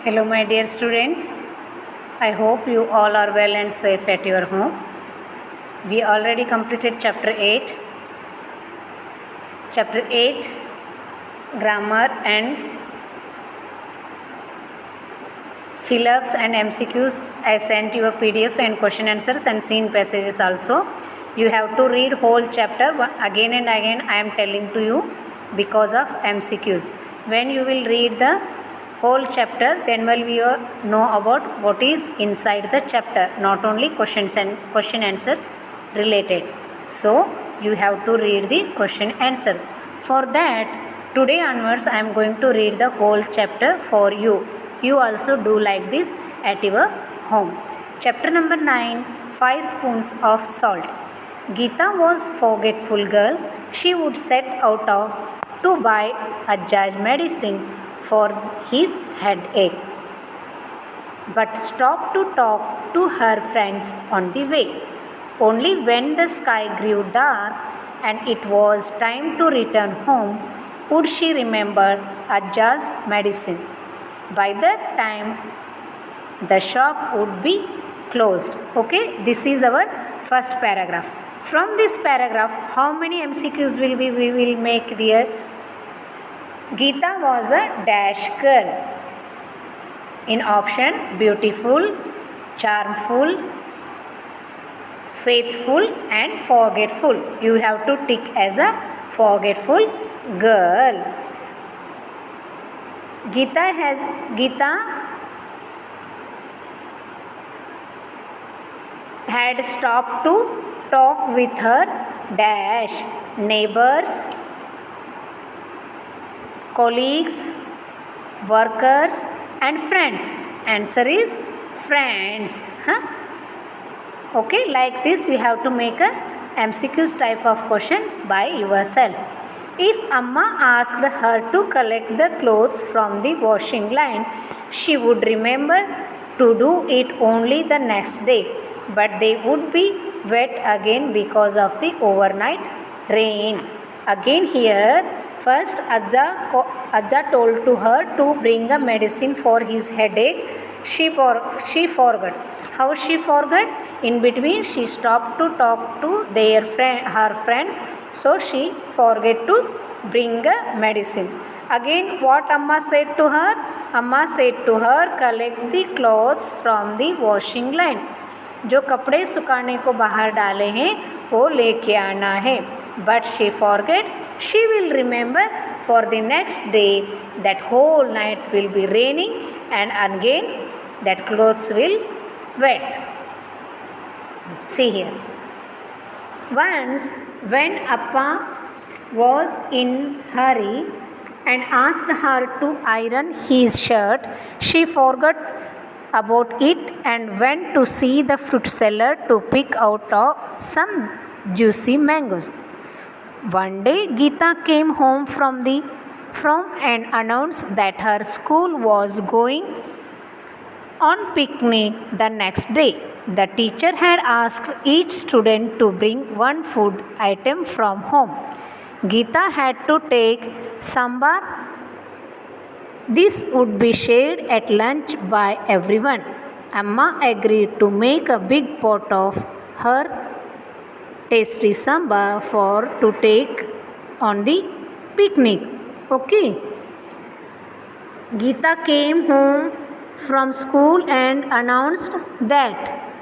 Hello, my dear students. I hope you all are well and safe at your home. We already completed chapter 8. Chapter 8 Grammar and fill-ups and MCQs. I sent you a PDF and question answers and scene passages also. You have to read whole chapter again and again. I am telling to you because of MCQs. When you will read the whole chapter, then will you know about what is inside the chapter, not only questions and question answers related. So you have to read the question answer. For that, today onwards I am going to read the whole chapter for you. You also do like this at your home. Chapter number 9, 5 spoons of salt. Geeta was forgetful girl. She would set out to buy Ajja's medicine for his headache, but stopped to talk to her friends on the way. Only when the sky grew dark and it was time to return home would she remember Ajja's medicine. By that time, the shop would be closed. Okay, this is our first paragraph. From this paragraph, how many MCQs we will make there? Geeta was a dash girl. In option, beautiful, charmful, faithful and forgetful. You have to tick as a forgetful girl. Geeta had stopped to talk with her dash neighbors, colleagues, workers and friends. Answer is friends. Okay, like this we have to make a MCQs type of question by yourself. If Amma asked her to collect the clothes from the washing line, she would remember to do it only the next day, but they would be wet again because of the overnight rain. Again here, first Ajja told to her to bring a medicine for his headache. She forgot. How she forgot? In between she stopped to talk to her friends, so she forget to bring a medicine. Again what Amma said to her? Amma said to her, collect the clothes from the washing line. जो कपड़े सुखाने को बाहर डाले हैं वो लेके आना है. But she forget. She will remember for the next day that whole night will be raining and again that clothes will wet. See here. Once when Appa was in hurry and asked her to iron his shirt, she forgot about it and went to see the fruit seller to pick out some juicy mangoes. One day Geeta came home from and announced that her school was going on picnic the next day. The teacher had asked each student to bring one food item from home. Geeta had to take sambar. This would be shared at lunch by everyone. Amma agreed to make a big pot of her tasty sambar to take on the picnic. Okay. Geeta came home from school and announced that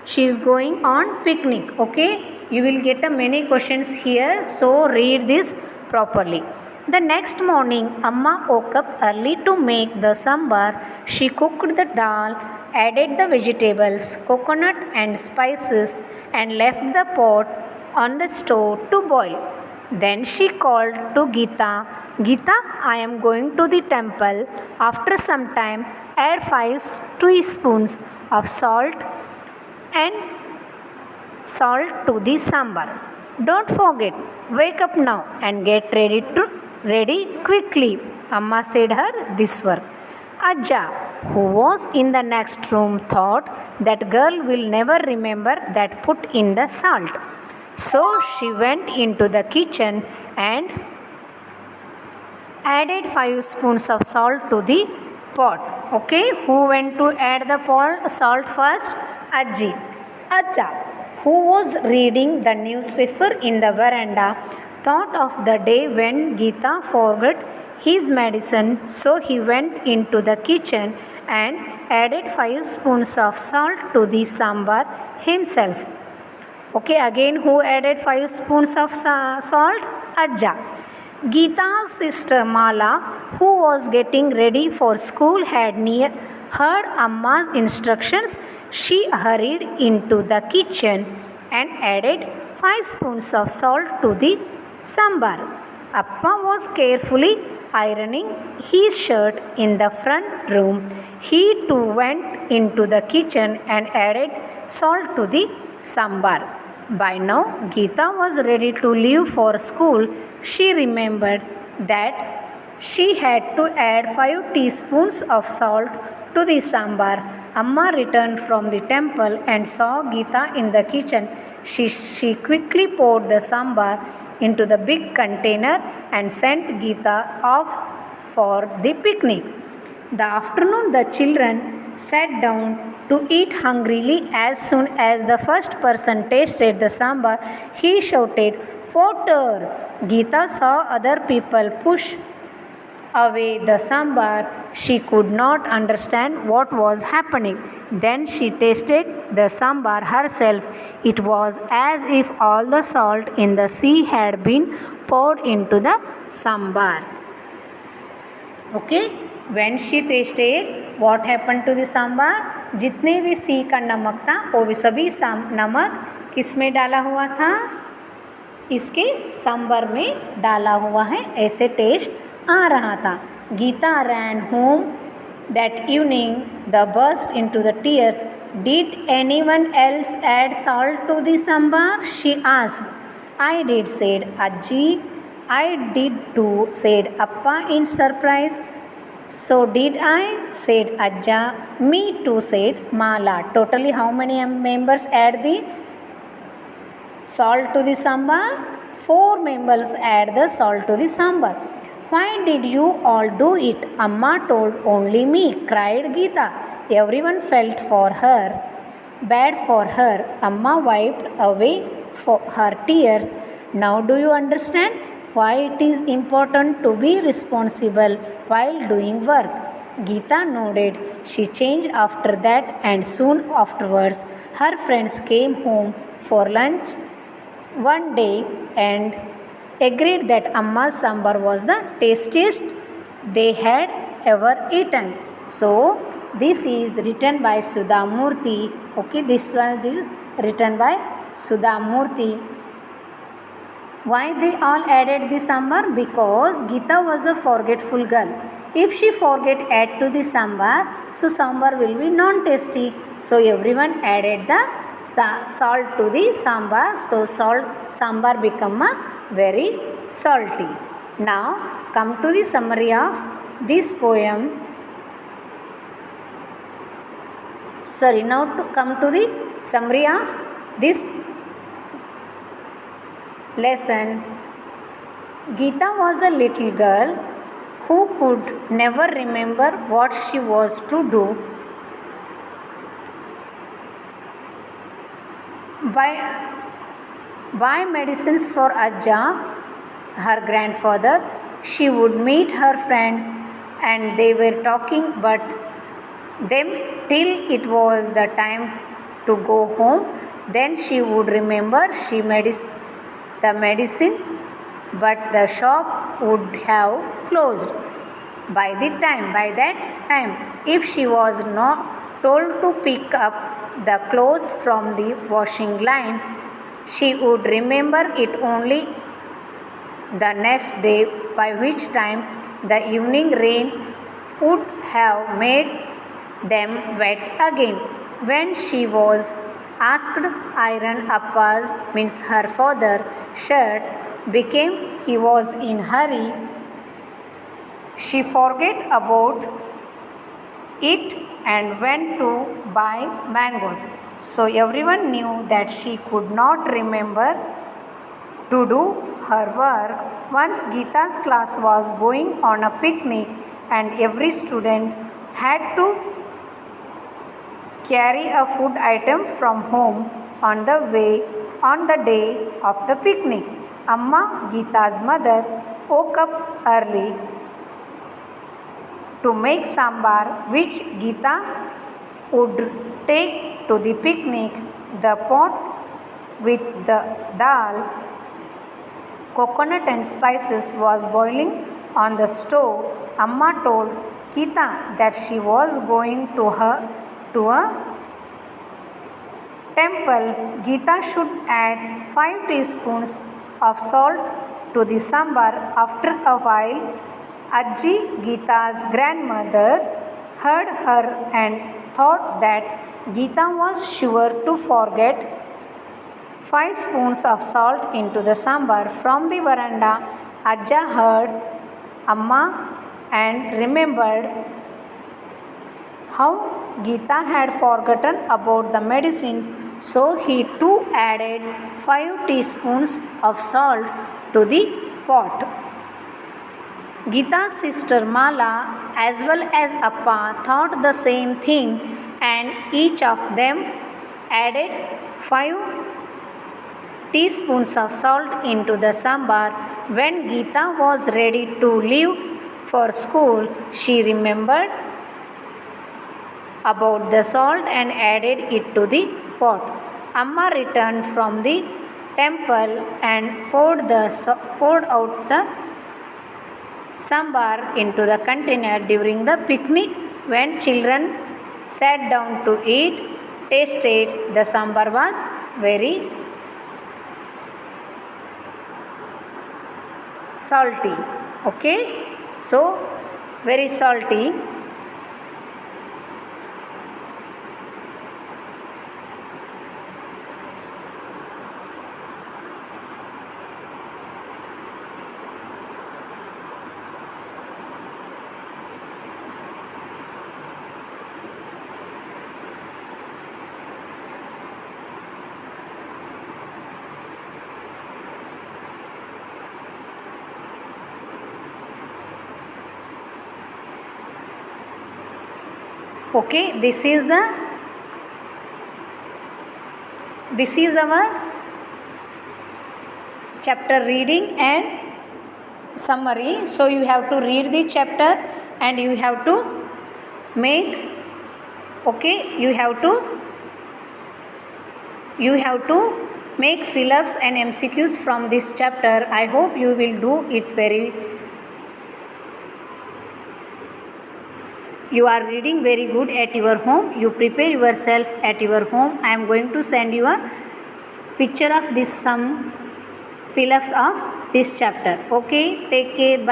she is going on picnic. Okay. You will get many questions here, so read this properly. The next morning, Amma woke up early to make the sambar. She cooked the dal, added the vegetables, coconut and spices and left the pot on the stove to boil. Then she called to Geeta, Geeta, I am going to the temple. After some time, add 5 teaspoons of salt to the sambar. Don't forget, wake up now and get ready quickly. Amma said her this work. Ajja, who was in the next room, thought that girl will never remember that put in the salt. So she went into the kitchen and added 5 spoons of salt to the pot. Okay, who went to add the salt first? Ajji. Acha, who was reading the newspaper in the veranda, thought of the day when Geeta forgot his medicine, so he went into the kitchen and added 5 spoons of salt to the sambar himself. Okay, again who added 5 spoons of salt? Ajja. Geeta's sister Mala, who was getting ready for school, had heard Amma's instructions. She hurried into the kitchen and added 5 spoons of salt to the sambar. Appa was carefully ironing his shirt in the front room. He too went into the kitchen and added salt to the sambar. By now, Geeta was ready to leave for school. She remembered that she had to add 5 teaspoons of salt to the sambar. Amma returned from the temple and saw Geeta in the kitchen. She quickly poured the sambar into the big container and sent Geeta off for the picnic. The afternoon, the children sat down to eat hungrily. As soon as the first person tasted the sambar, he shouted, "Water!" Geeta saw other people push away the sambar. She could not understand what was happening. Then she tasted the sambar herself. It was as if all the salt in the sea had been poured into the sambar. Okay, when she tasted, what happened to the sambar? जितने भी सी का नमक था वो भी सभी नमक किस में डाला हुआ था? इसके सांबर में डाला हुआ है. ऐसे टेस्ट आ रहा था. Gita ran home that evening. The burst into the tears. Did anyone else add salt to the sambar? She asked. I did, said Ajji. I did too, said Appa in surprise. So did I, said Ajja. Me too, said Mala. Totally how many members add the salt to the sambar? 4 members add the salt to the sambar. Why did you all do it? Amma told only me, cried Geeta. Everyone felt for her, bad for her. Amma wiped away her tears. Now do you understand why it is important to be responsible while doing work? Geeta nodded. She changed after that, and soon afterwards her friends came home for lunch one day and agreed that Amma's sambar was the tastiest they had ever eaten. So this is written by Sudha Murthy. Okay, this one is written by Sudha Murthy. Why they all added the sambar? Because Geeta was a forgetful girl. If she forget add to the sambar, so sambar will be non-tasty. So everyone added the salt to the sambar. So sambar become a very salty. Now come to the summary of this poem. Now to come to the summary of this lesson. Geeta was a little girl who could never remember what she was to do. Buy medicines for Ajja, her grandfather. She would meet her friends and they were talking but them till it was the time to go home. Then she would remember the medicine, but the shop would have closed by that time. If she was not told to pick up the clothes from the washing line, she would remember it only the next day, by which time the evening rain would have made them wet again. When she was asked iron Appa's, means her father, shirt became he was in hurry, she forget about it and went to buy mangoes. So everyone knew that she could not remember to do her work. Once Geeta's class was going on a picnic and every student had to carry a food item from home on the day of the picnic. Amma, Geeta's mother, woke up early to make sambar which Geeta would take to the picnic. The pot with the dal, coconut and spices was boiling on the stove. Amma told Geeta that she was going to a temple. Geeta should add 5 teaspoons of salt to the sambar. After a while, Ajji, Geeta's grandmother, heard her and thought that Geeta was sure to forget 5 spoons of salt into the sambar. From the veranda, Ajja heard Amma and remembered how Geeta had forgotten about the medicines, so he too added 5 teaspoons of salt to the pot. Geeta's sister Mala as well as Appa thought the same thing, and each of them added 5 teaspoons of salt into the sambar. When Geeta was ready to leave for school, she remembered about the salt and added it to the pot. Amma returned from the temple and poured out the sambar into the container. During the picnic, when children sat down to eat, tasted, the sambar was very salty. Okay, so very salty. Okay, this is our chapter reading and summary. So you have to read the chapter and you have to make, okay, you have to make fill-ups and MCQs from this chapter. I hope you will do it you are reading very good at your home. You prepare yourself at your home. I am going to send you a picture of this some fill-ups of this chapter. Okay, take care. Bye.